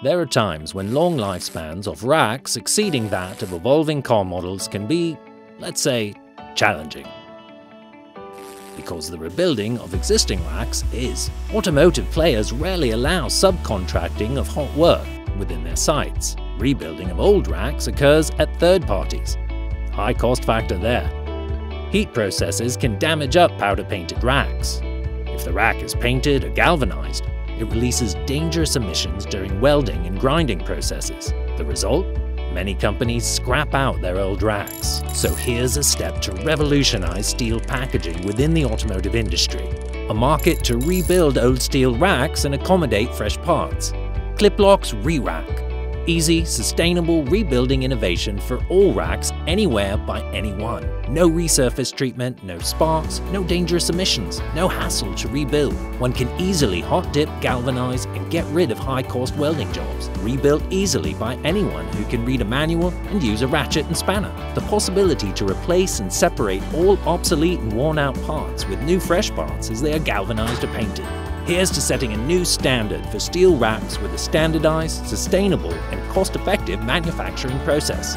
There are times when long lifespans of racks exceeding that of evolving car models can be, let's say, challenging. Because the rebuilding of existing racks is. Automotive players rarely allow subcontracting of hot work within their sites. Rebuilding of old racks occurs at third parties. High cost factor there. Heat processes can damage up powder-painted racks. If the rack is painted or galvanized, it releases dangerous emissions during welding and grinding processes. The result? Many companies scrap out their old racks. So here's a step to revolutionize steel packaging within the automotive industry. A market to rebuild old steel racks and accommodate fresh parts. Clip-Lok's ReRack. Easy, sustainable rebuilding innovation for all racks anywhere by anyone. No resurface treatment, no sparks, no dangerous emissions, no hassle to rebuild. One can easily hot dip, galvanize, and get rid of high-cost welding jobs. Rebuilt easily by anyone who can read a manual and use a ratchet and spanner. The possibility to replace and separate all obsolete and worn-out parts with new fresh parts as they are galvanized or painted. Here's to setting a new standard for steel racks with a standardized, sustainable, and cost-effective manufacturing process.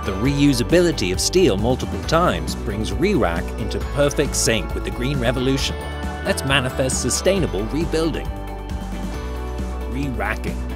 The reusability of steel multiple times brings ReRack into perfect sync with the green revolution. Let's manifest sustainable rebuilding. Re-racking.